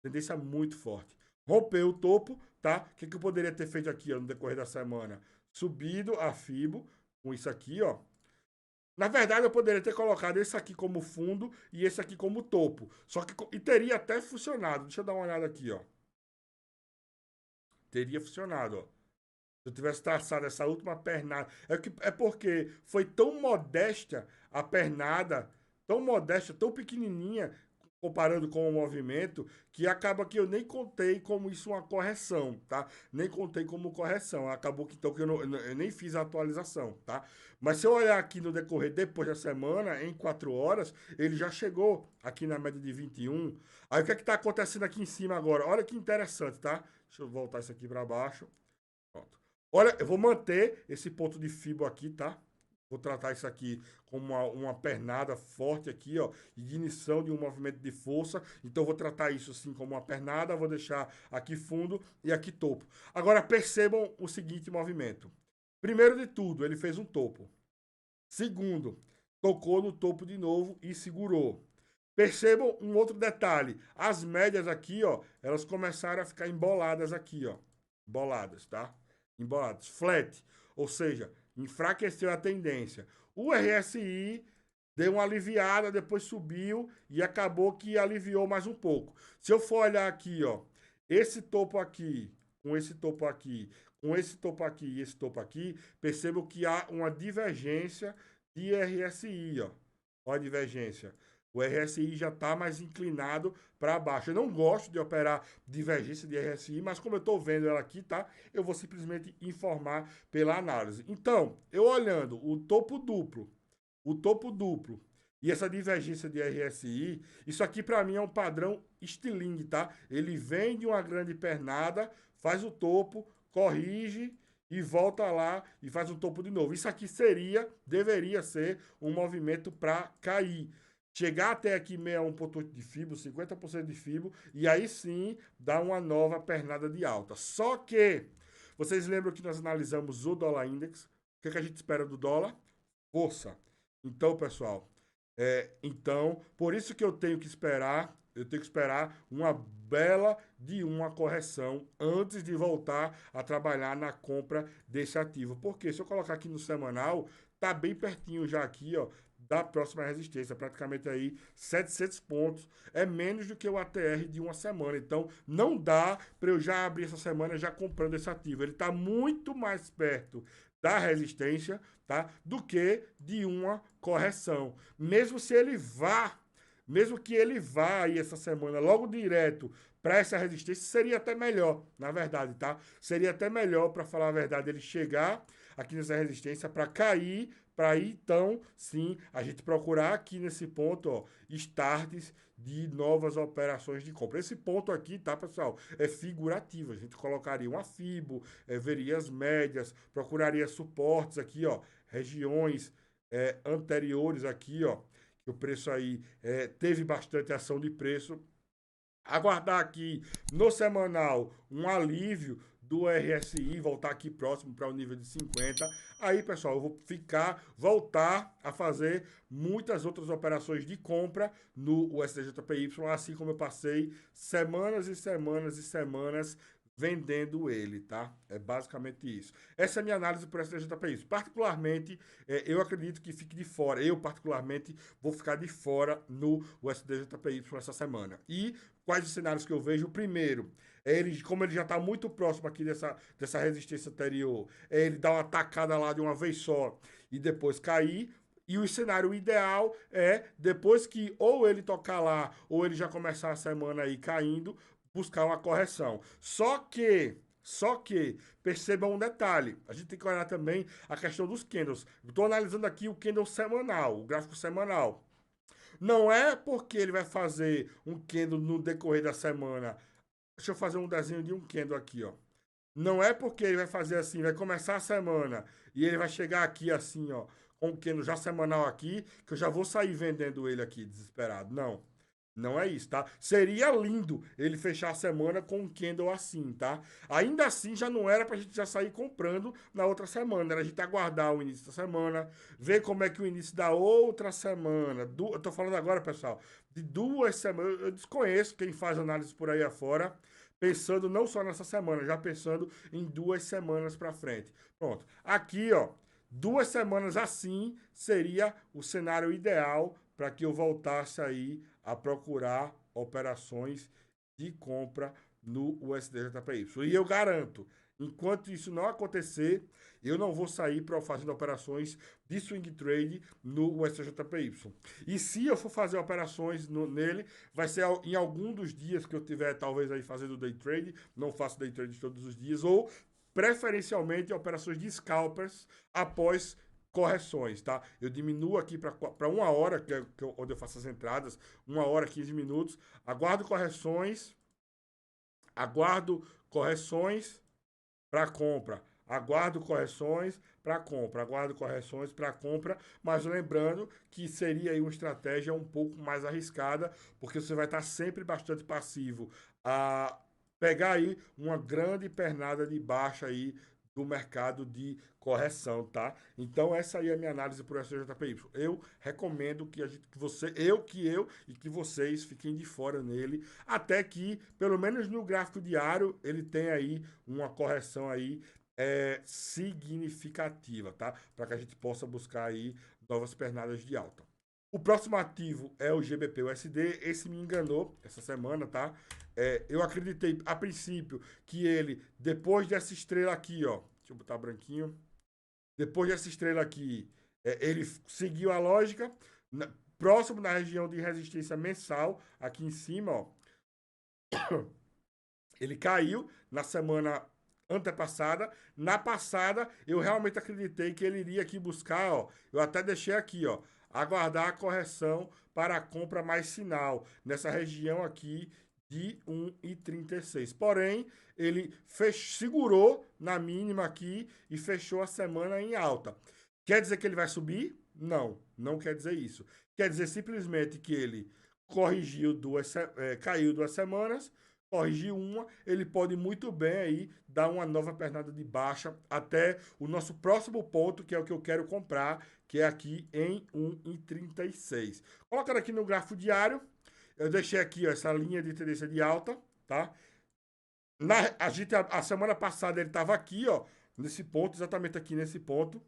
Tendência muito forte. Rompeu o topo, tá? O que eu poderia ter feito aqui ó, no decorrer da semana? Subido a FIBO com isso aqui, ó. Na verdade, eu poderia ter colocado esse aqui como fundo e esse aqui como topo. Só que e teria até funcionado. Deixa eu dar uma olhada aqui, ó. Teria funcionado, ó. Se eu tivesse traçado essa última pernada. É porque foi tão modesta a pernada, tão modesta, tão pequenininha, comparando com o movimento, que acaba que eu nem contei como isso uma correção, tá? Nem contei como correção. Acabou que então que eu nem fiz a atualização, tá? Mas se eu olhar aqui no decorrer depois da semana, em 4 horas, ele já chegou aqui na média de 21. Aí o que é que tá acontecendo aqui em cima agora? Olha que interessante, tá? Deixa eu voltar isso aqui para baixo. Pronto. Olha, eu vou manter esse ponto de FIBO aqui, tá? Vou tratar isso aqui como uma pernada forte aqui, ó, ignição de um movimento de força. Então, vou tratar isso assim como uma pernada, vou deixar aqui fundo e aqui topo. Agora, percebam o seguinte movimento. Primeiro de tudo, ele fez um topo. Segundo, tocou no topo de novo e segurou. Percebam um outro detalhe. As médias aqui, ó, elas começaram a ficar emboladas aqui, ó. Emboladas, tá? Emboladas. Flat. Ou seja, enfraqueceu a tendência. O RSI deu uma aliviada, depois subiu e acabou que aliviou mais um pouco. Se eu for olhar aqui, ó, esse topo aqui, com esse topo aqui, com esse topo aqui e esse topo aqui, percebo que há uma divergência de RSI, ó. Olha a divergência. O RSI já está mais inclinado para baixo. Eu não gosto de operar divergência de RSI, mas como eu estou vendo ela aqui, tá? Eu vou simplesmente informar pela análise. Então, eu olhando o topo duplo e essa divergência de RSI, isso aqui para mim é um padrão estilingue, tá? Ele vem de uma grande pernada, faz o topo, corrige e volta lá e faz um topo de novo. Isso aqui deveria ser um movimento para cair. Chegar até aqui 61,8 de FIBO, 50% de FIBO, e aí sim dar uma nova pernada de alta. Só que, vocês lembram que nós analisamos o dólar index? O que, é que a gente espera do dólar? Força. Então, pessoal, então, por isso que eu tenho que esperar uma bela de uma correção antes de voltar a trabalhar na compra desse ativo. Porque se eu colocar aqui no semanal, tá bem pertinho já aqui, ó, da próxima resistência, praticamente aí 700 pontos, é menos do que o ATR de uma semana. Então, não dá para eu já abrir essa semana já comprando esse ativo. Ele está muito mais perto da resistência, tá? Do que de uma correção. Mesmo que ele vá aí essa semana logo direto para essa resistência, seria até melhor, na verdade, tá? Seria até melhor, para falar a verdade, ele chegar aqui nessa resistência para cair, para aí então, sim, a gente procurar aqui nesse ponto, ó, starts de novas operações de compra. Esse ponto aqui, tá, pessoal, é figurativo. A gente colocaria uma FIBO, veria as médias, procuraria suportes aqui, ó, regiões anteriores aqui, ó, que o preço aí teve bastante ação de preço. Aguardar aqui no semanal um alívio do RSI, voltar aqui próximo para o nível de 50. Aí, pessoal, eu vou voltar a fazer muitas outras operações de compra no USDJPY, assim como eu passei semanas e semanas e semanas vendendo ele, tá? É basicamente isso. Essa é a minha análise por STJPY. Particularmente, eu acredito que fique de fora. Eu, particularmente, vou ficar de fora no STJPY essa semana. E quais os cenários que eu vejo? O primeiro, ele, como ele já está muito próximo aqui dessa resistência anterior, ele dá uma tacada lá de uma vez só e depois cair. E o cenário ideal é, depois que ou ele tocar lá, ou ele já começar a semana aí caindo, buscar uma correção. Só que, percebam um detalhe, a gente tem que olhar também a questão dos candles. Estou analisando aqui o candle semanal, o gráfico semanal. Não é porque ele vai fazer um candle no decorrer da semana. Deixa eu fazer um desenho de um candle aqui, ó. Não é porque ele vai fazer assim, vai começar a semana e ele vai chegar aqui assim, ó, com o candle já semanal aqui, que eu já vou sair vendendo ele aqui desesperado. Não. Não é isso, tá? Seria lindo ele fechar a semana com um candle assim, tá? Ainda assim, já não era pra gente já sair comprando na outra semana. Era a gente aguardar o início da semana, ver como é que o início da outra semana. Eu tô falando agora, pessoal, de 2 semanas. Eu desconheço quem faz análise por aí afora, pensando não só nessa semana, já pensando em 2 semanas pra frente. Pronto. Aqui, ó, 2 semanas assim seria o cenário ideal para que eu voltasse aí a procurar operações de compra no USDJPY. E eu garanto, enquanto isso não acontecer, eu não vou sair para fazendo operações de swing trade no USDJPY. E se eu for fazer operações nele, vai ser em algum dos dias que eu tiver talvez aí fazendo day trade, não faço day trade todos os dias, ou preferencialmente operações de scalpers após correções, tá? Eu diminuo aqui para 1 hora, onde eu faço as entradas, 1 hora, 15 minutos, aguardo correções para compra, aguardo correções para compra, aguardo correções para compra, mas lembrando que seria aí uma estratégia um pouco mais arriscada, porque você vai estar sempre bastante passivo a pegar aí uma grande pernada de baixa aí do mercado de correção, tá? Então essa aí é a minha análise por SJPY. Eu recomendo que a gente, que eu e que vocês fiquem de fora nele, até que pelo menos no gráfico diário ele tenha aí uma correção aí significativa, tá? Para que a gente possa buscar aí novas pernadas de alta. O próximo ativo é o GBP-USD. Esse me enganou essa semana, tá? Eu acreditei a princípio que ele, depois dessa estrela aqui, ó, deixa eu botar branquinho. Depois dessa estrela aqui, ele seguiu a lógica, próximo da região de resistência mensal, aqui em cima, ó. Ele caiu na semana antepassada. Na passada, eu realmente acreditei que ele iria aqui buscar, ó. Eu até deixei aqui, ó. Aguardar a correção para a compra mais sinal. Nessa região aqui de 1,36. Porém, ele segurou na mínima aqui e fechou a semana em alta. Quer dizer que ele vai subir? Não, não quer dizer isso. Quer dizer simplesmente que ele caiu 2 semanas, corrigir uma, ele pode muito bem aí dar uma nova pernada de baixa até o nosso próximo ponto, que é o que eu quero comprar, que é aqui em 1,36. Colocando aqui no gráfico diário, eu deixei aqui ó, essa linha de tendência de alta, tá? A semana passada ele estava aqui, ó, nesse ponto, exatamente aqui nesse ponto,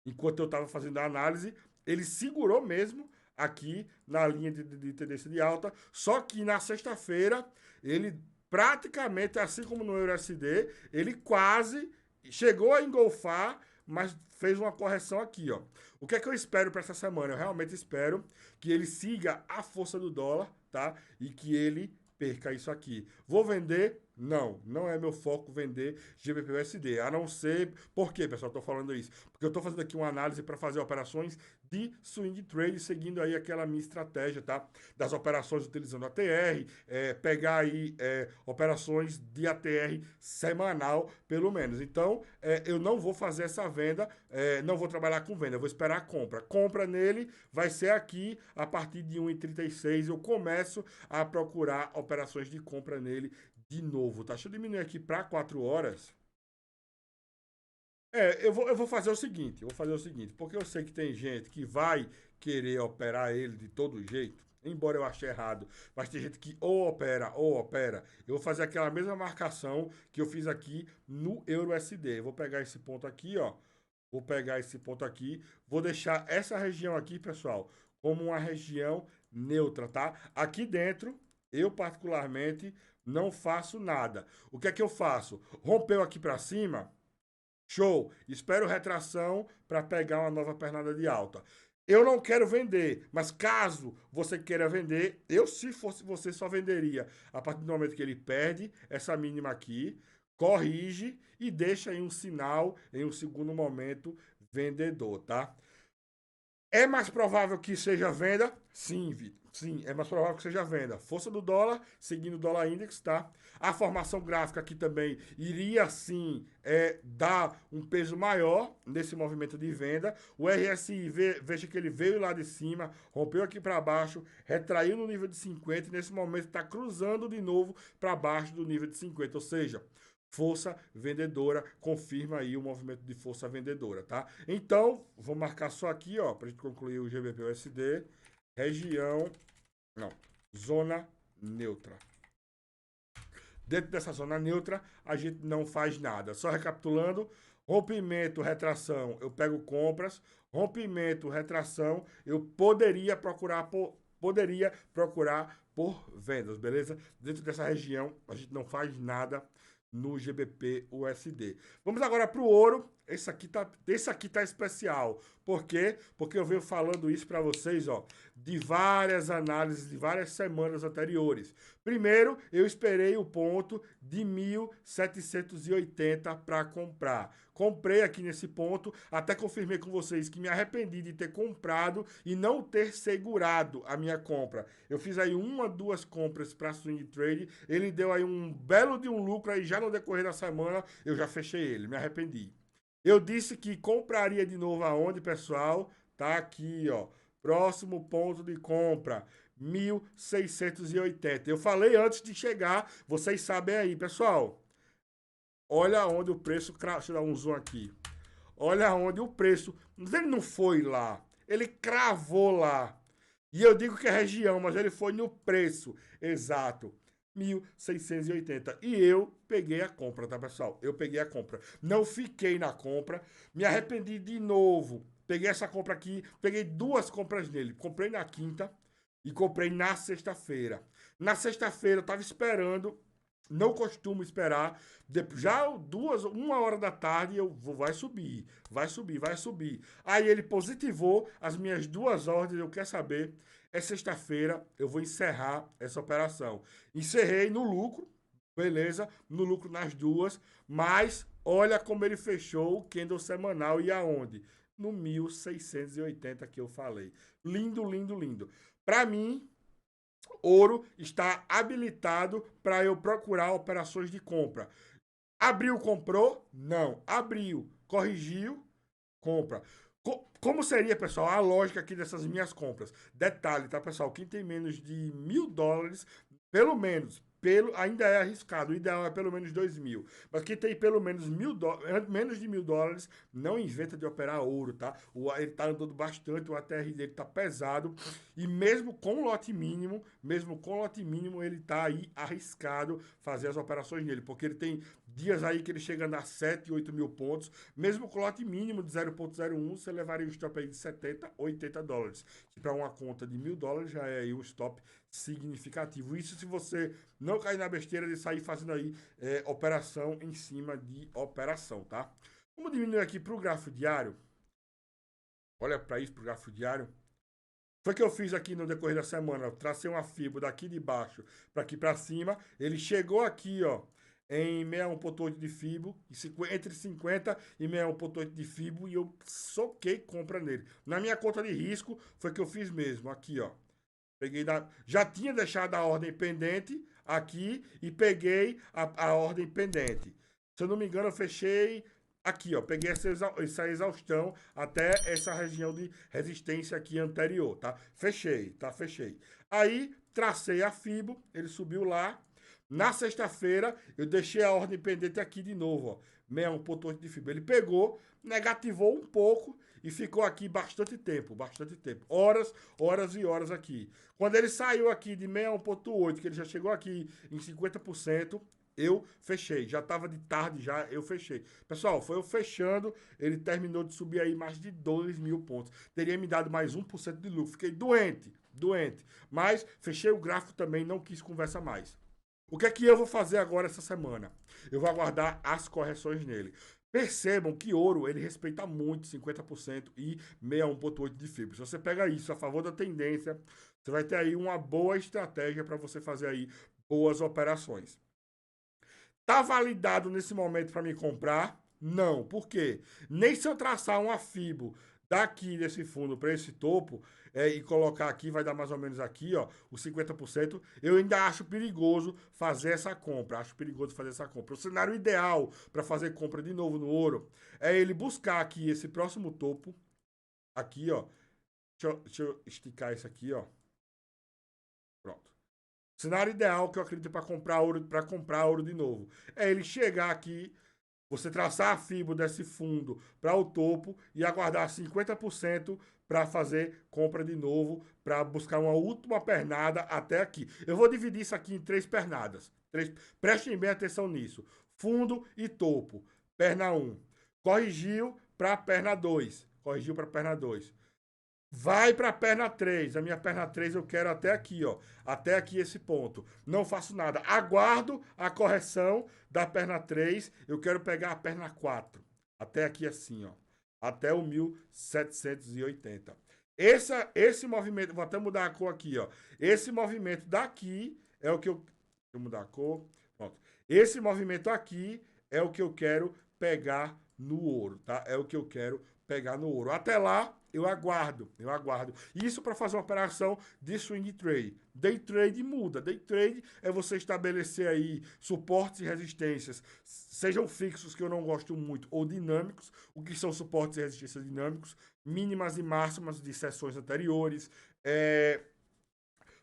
enquanto eu estava fazendo a análise, ele segurou mesmo aqui na linha de tendência de alta, só que na sexta-feira ele praticamente, assim como no EURUSD, ele quase chegou a engolfar, mas fez uma correção aqui, ó. O que é que eu espero para essa semana? Eu realmente espero que ele siga a força do dólar, tá? E que ele perca isso aqui. Vou vender? Não, não é meu foco vender GBP-USD, a não ser... Por quê, pessoal, estou falando isso? Porque eu estou fazendo aqui uma análise para fazer operações de swing trade, seguindo aí aquela minha estratégia, tá? Das operações utilizando ATR, pegar aí operações de ATR semanal, pelo menos. Então, eu não vou fazer essa venda, não vou trabalhar com venda, eu vou esperar a compra. Compra nele vai ser aqui, a partir de 1,36 eu começo a procurar operações de compra nele de novo, tá? Deixa eu diminuir aqui para 4 horas. Eu vou fazer o seguinte, porque eu sei que tem gente que vai querer operar ele de todo jeito. embora eu ache errado, mas tem gente que ou opera ou opera. Eu vou fazer aquela mesma marcação que eu fiz aqui no EURUSD. Vou pegar esse ponto aqui, ó. Vou pegar esse ponto aqui, vou deixar essa região aqui, pessoal, como uma região neutra, tá? Aqui dentro, eu particularmente não faço nada. O que é que eu faço? Rompeu aqui para cima, show. Espero retração para pegar uma nova pernada de alta. Eu não quero vender, mas caso você queira vender, eu, se fosse você, só venderia a partir do momento que ele perde essa mínima aqui, corrige e deixa aí um sinal em um segundo momento vendedor, tá? É mais provável que seja venda? Sim, Vitor. Sim, é mais provável que seja venda. Força do dólar, seguindo o dólar index, tá? A formação gráfica aqui também iria sim dar um peso maior nesse movimento de venda. O RSI, veja que ele veio lá de cima, rompeu aqui para baixo, retraiu no nível de 50 e nesse momento está cruzando de novo para baixo do nível de 50. Ou seja, força vendedora, confirma aí o movimento de força vendedora, tá? Então, vou marcar só aqui, ó, pra gente concluir o GBP-USD, região, não, zona neutra. Dentro dessa zona neutra, a gente não faz nada. Só recapitulando, rompimento, retração, eu pego compras, rompimento, retração, eu poderia procurar por vendas, beleza? Dentro dessa região, a gente não faz nada no GBP USD. Vamos agora para o ouro. Esse aqui tá especial. Por quê? Porque eu venho falando isso para vocês, ó, de várias análises de várias semanas anteriores. Primeiro, eu esperei o ponto de 1.780 para comprar. Comprei aqui nesse ponto, até confirmei com vocês que me arrependi de ter comprado e não ter segurado a minha compra. Eu fiz aí duas compras para swing trade, ele deu aí um belo de um lucro aí já no decorrer da semana, eu já fechei ele, me arrependi. Eu disse que compraria de novo aonde, pessoal? Tá aqui, ó. Próximo ponto de compra, 1.680. Eu falei antes de chegar, vocês sabem aí, pessoal. Olha onde o preço... Deixa eu dar um zoom aqui. Olha onde o preço... Ele não foi lá. Ele cravou lá. E eu digo que é região, mas ele foi no preço exato. 1.680. E eu peguei a compra, tá, pessoal? Eu peguei a compra. Não fiquei na compra. Me arrependi de novo. Peguei essa compra aqui. Peguei duas compras nele. Comprei na quinta e comprei na sexta-feira. Na sexta-feira eu tava esperando. Não costumo esperar. Já uma hora da tarde, vai subir, vai subir, vai subir. Aí ele positivou as minhas duas ordens. Eu quero saber. É sexta-feira, eu vou encerrar essa operação. Encerrei no lucro, beleza? No lucro nas duas. Mas olha como ele fechou o candle semanal e aonde? No 1.680 que eu falei. Lindo, lindo, lindo. Para mim, ouro está habilitado para eu procurar operações de compra. Abriu, comprou? Não. Abriu, corrigiu, compra. Como seria, pessoal, a lógica aqui dessas minhas compras? Detalhe, tá, pessoal? Quem tem menos de $1.000, pelo menos, ainda é arriscado. O ideal é pelo menos 2.000. Mas quem tem pelo menos menos de $1.000, não inventa de operar ouro, tá? Ele tá andando bastante, o ATR dele tá pesado. E mesmo com lote mínimo, ele tá aí arriscado fazer as operações nele. Porque ele tem dias aí que ele chega a dar 7, 8 mil pontos. Mesmo com lote mínimo de 0,01, você levaria um stop aí de $70, $80. Que para uma conta de $1.000 já é aí um stop significativo. Isso se você não cair na besteira de sair fazendo aí operação em cima de operação, tá? Vamos diminuir aqui para o gráfico diário. Olha para isso, para o gráfico diário. Foi o que eu fiz aqui no decorrer da semana. Eu tracei uma fibra daqui de baixo para aqui para cima. Ele chegou aqui, ó, em 61,8 de FIBO, entre 50 e 61,8 de FIBO, e eu soquei compra nele. Na minha conta de risco, foi que eu fiz mesmo, aqui, ó. Já tinha deixado a ordem pendente aqui e peguei a ordem pendente. Se eu não me engano, eu fechei aqui, ó. Peguei essa exaustão até essa região de resistência aqui anterior, tá? Fechei, tá? Fechei. Aí, tracei a FIBO, ele subiu lá. Na sexta-feira, eu deixei a ordem pendente aqui de novo, ó. 61,8 de FIBO. Ele pegou, negativou um pouco e ficou aqui bastante tempo. Horas, horas e horas aqui. Quando ele saiu aqui de 61,8, que ele já chegou aqui em 50%, eu fechei. Já estava de tarde, já eu fechei. Pessoal, foi eu fechando, ele terminou de subir aí mais de 2.000 pontos. Teria me dado mais 1% de lucro. Fiquei doente. Mas fechei o gráfico também, não quis conversa mais. O que é que eu vou fazer agora essa semana? Eu vou aguardar as correções nele. Percebam que ouro, ele respeita muito 50% e 61,8 de fibra. Se você pega isso a favor da tendência, você vai ter aí uma boa estratégia para você fazer aí boas operações. Tá validado nesse momento para me comprar? Não. Por quê? Nem se eu traçar uma FIBO daqui desse fundo para esse topo e colocar aqui, vai dar mais ou menos aqui, ó, os 50%, eu ainda acho perigoso fazer essa compra. O cenário ideal para fazer compra de novo no ouro é ele buscar aqui esse próximo topo, aqui, ó. Deixa eu esticar isso aqui, ó. Pronto. Cenário ideal que eu acredito para comprar ouro de novo é ele chegar aqui, você traçar a FIBO desse fundo para o topo e aguardar 50% para fazer compra de novo, para buscar uma última pernada até aqui. Eu vou dividir isso aqui em 3 pernadas. Prestem bem atenção nisso. Fundo e topo. Perna 1. Corrigiu para perna 2. Vai para a perna 3. A minha perna 3 eu quero até aqui, ó. Até aqui esse ponto. Não faço nada. Aguardo a correção da perna 3. Eu quero pegar a perna 4. Até aqui assim, ó. Até o 1780. Esse movimento, vou até mudar a cor aqui, ó. Esse movimento daqui é o que eu... Deixa eu mudar a cor. Pronto. Esse movimento aqui é o que eu quero pegar no ouro, tá? É o que eu quero pegar no ouro. Até lá, eu aguardo. Isso para fazer uma operação de swing trade. Day trade muda. Day trade é você estabelecer aí suportes e resistências, sejam fixos, que eu não gosto muito, ou dinâmicos. O que são suportes e resistências dinâmicos? Mínimas e máximas de sessões anteriores.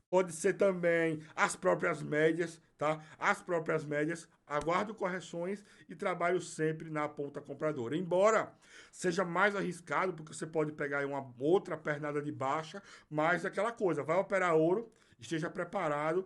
Pode ser também as próprias médias, tá? As próprias médias. Aguardo correções e trabalho sempre na ponta compradora. Embora seja mais arriscado, porque você pode pegar aí uma outra pernada de baixa, mas aquela coisa, vai operar ouro, esteja preparado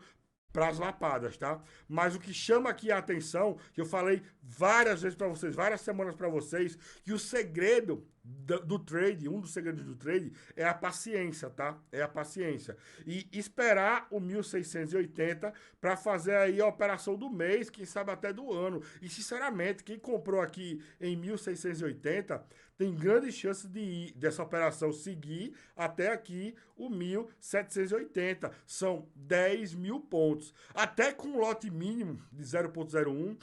para as lapadas, tá? Mas o que chama aqui a atenção, que eu falei várias vezes para vocês, várias semanas para vocês, que o segredo do trade, um dos segredos do trade é a paciência, tá? É a paciência. E esperar o 1680 para fazer aí a operação do mês, quem sabe até do ano. E sinceramente, quem comprou aqui em 1680 tem grandes chances dessa operação seguir até aqui o 1780. São 10.000 pontos. Até com um lote mínimo de 0,01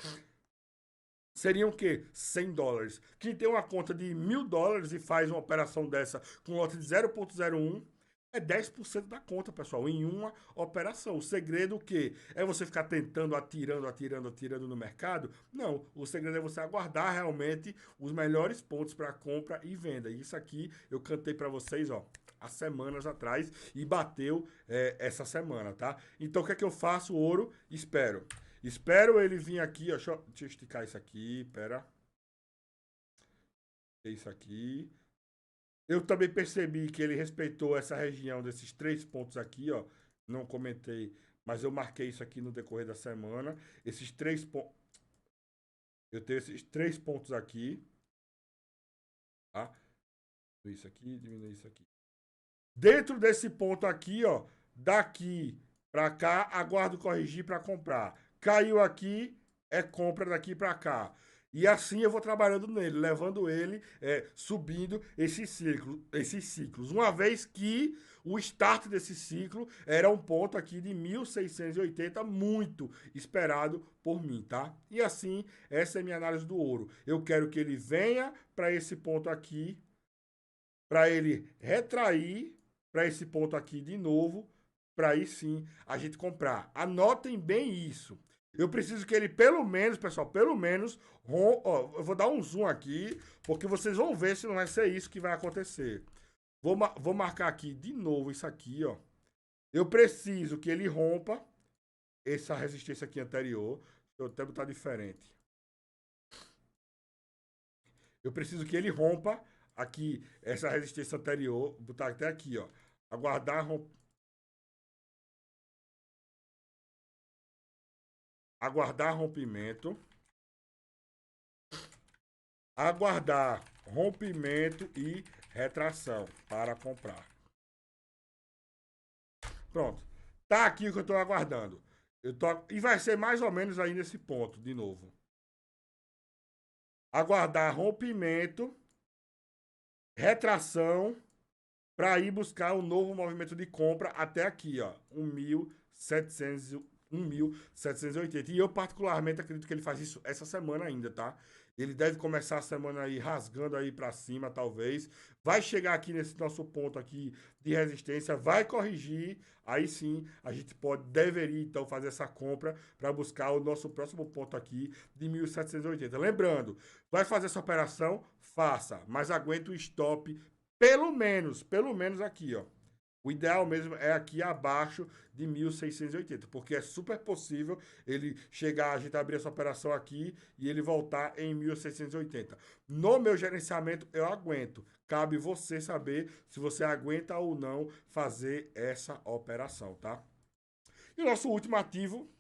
seriam o quê? $100. Quem tem uma conta de $1.000 e faz uma operação dessa com lote de 0,01 é 10% da conta, pessoal, em uma operação. O segredo o quê? É você ficar tentando, atirando no mercado? Não, o segredo é você aguardar realmente os melhores pontos para compra e venda. Isso aqui eu cantei para vocês, ó, há semanas atrás e bateu essa semana, tá? Então o que é que eu faço? Ouro, Espero ele vir aqui, ó, deixa eu esticar isso aqui, pera. Isso aqui. Eu também percebi que ele respeitou essa região desses 3 pontos aqui, ó. Não comentei, mas eu marquei isso aqui no decorrer da semana. Esses 3 pontos. Eu tenho esses 3 pontos aqui. Tá? Isso aqui, diminuir isso aqui. Dentro desse ponto aqui, ó. Daqui para cá, aguardo corrigir para comprar. Caiu aqui, é compra daqui para cá. E assim eu vou trabalhando nele, levando ele, subindo esses ciclos. Uma vez que o start desse ciclo era um ponto aqui de 1680, muito esperado por mim, tá? E assim, essa é a minha análise do ouro. Eu quero que ele venha para esse ponto aqui, para ele retrair para esse ponto aqui de novo, para aí sim a gente comprar. Anotem bem isso. Eu preciso que ele, pelo menos, pessoal, ó, eu vou dar um zoom aqui, porque vocês vão ver se não vai ser isso que vai acontecer. Vou marcar aqui de novo isso aqui, ó. Eu preciso que ele rompa essa resistência aqui anterior. Deixa eu até botar diferente. Eu preciso que ele rompa aqui essa resistência anterior, vou botar até aqui, ó. Aguardar rompimento. Aguardar rompimento e retração para comprar. Pronto. Tá aqui o que eu estou aguardando. E vai ser mais ou menos aí nesse ponto, de novo. Aguardar rompimento, retração, para ir buscar um novo movimento de compra até aqui, ó, 1.780. E eu particularmente acredito que ele faz isso essa semana ainda, tá? Ele deve começar a semana aí rasgando aí para cima, talvez. Vai chegar aqui nesse nosso ponto aqui de resistência, vai corrigir. Aí sim, a gente deveria então fazer essa compra para buscar o nosso próximo ponto aqui de 1.780. Lembrando, vai fazer essa operação? Faça, mas aguenta o stop pelo menos aqui, ó. O ideal mesmo é aqui abaixo de 1.680, porque é super possível ele chegar, a gente abrir essa operação aqui e ele voltar em 1.680. No meu gerenciamento, eu aguento. Cabe você saber se você aguenta ou não fazer essa operação, tá? E o nosso último ativo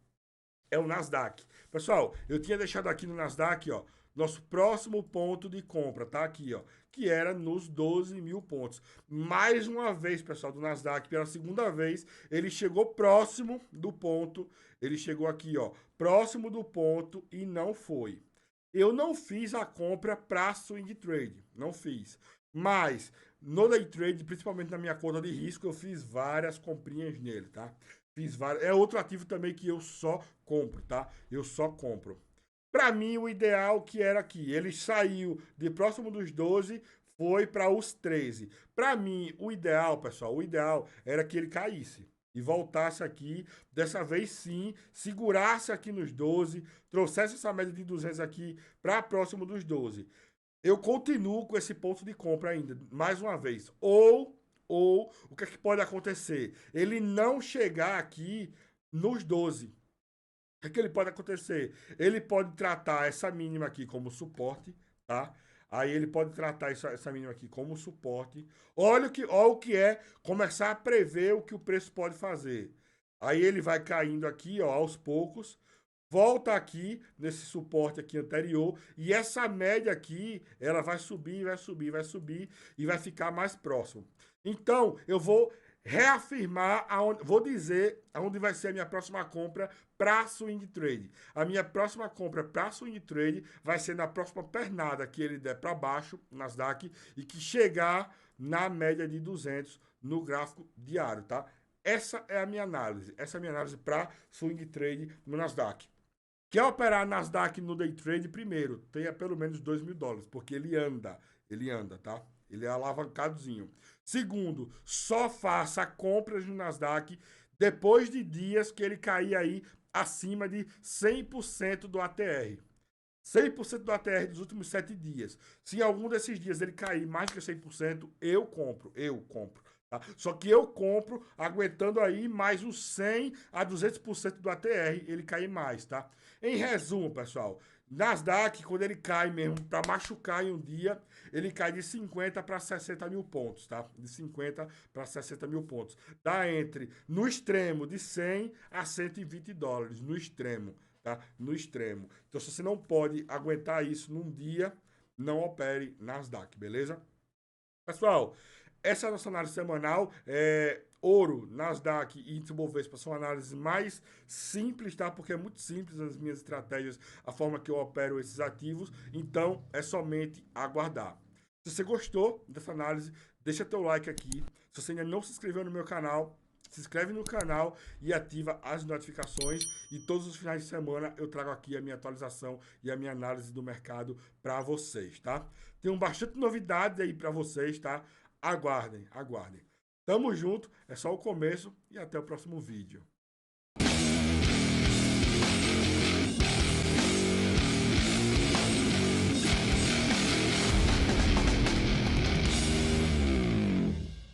é o Nasdaq. Pessoal, eu tinha deixado aqui no Nasdaq, ó, nosso próximo ponto de compra, tá aqui, ó, que era nos 12 mil pontos. Mais uma vez, pessoal, do Nasdaq, pela segunda vez, ele chegou próximo do ponto, ele chegou aqui, ó, próximo do ponto e não foi. Eu não fiz a compra para swing trade, não fiz. Mas no day trade, principalmente na minha conta de risco, eu fiz várias comprinhas nele, tá? Fiz várias. É outro ativo também que eu só compro, tá? Eu só compro. Para mim, o ideal que era aqui, ele saiu de próximo dos 12, foi para os 13. Para mim, o ideal, pessoal, o ideal era que ele caísse e voltasse aqui, dessa vez sim, segurasse aqui nos 12, trouxesse essa média de 200 aqui para próximo dos 12. Eu continuo com esse ponto de compra ainda, mais uma vez. Ou o que é que pode acontecer? Ele não chegar aqui nos 12. O que ele pode acontecer? Ele pode tratar essa mínima aqui como suporte, tá? Aí ele pode tratar essa mínima aqui como suporte. Olha o que é começar a prever o que o preço pode fazer. Aí ele vai caindo aqui, ó, aos poucos. Volta aqui nesse suporte aqui anterior e essa média aqui, ela vai subir, vai subir, vai subir e vai ficar mais próximo. Então, eu vou reafirmar, vou dizer aonde vai ser a minha próxima compra para swing trade. A minha próxima compra para swing trade vai ser na próxima pernada que ele der para baixo, Nasdaq, e que chegar na média de 200 no gráfico diário, tá? Essa é a minha análise. Essa é a minha análise para swing trade no Nasdaq. Quer operar Nasdaq no day trade, primeiro, tenha pelo menos $2.000, porque ele anda, tá? Ele é alavancadozinho. Segundo, só faça compras no Nasdaq depois de dias que ele cair aí acima de 100% do ATR. 100% do ATR dos últimos 7 dias. Se em algum desses dias ele cair mais que 100%, eu compro. Tá? Só que eu compro aguentando aí mais uns 100 a 200% do ATR, ele cair mais, tá? Em resumo, pessoal, Nasdaq, quando ele cai mesmo para machucar em um dia, ele cai de 50 para 60 mil pontos, tá? De 50 para 60 mil pontos. Dá no extremo, de 100 a $120, no extremo, tá? No extremo. Então, se você não pode aguentar isso num dia, não opere Nasdaq, beleza? Pessoal, essa é a nossa análise semanal. Ouro, Nasdaq e índice Bovespa são análises mais simples, tá? Porque é muito simples as minhas estratégias, a forma que eu opero esses ativos. Então, é somente aguardar. Se você gostou dessa análise, deixa teu like aqui. Se você ainda não se inscreveu no meu canal, se inscreve no canal e ativa as notificações. E todos os finais de semana eu trago aqui a minha atualização e a minha análise do mercado para vocês, tá? Tem bastante novidades aí para vocês, tá? Aguardem. Tamo junto, é só o começo e até o próximo vídeo.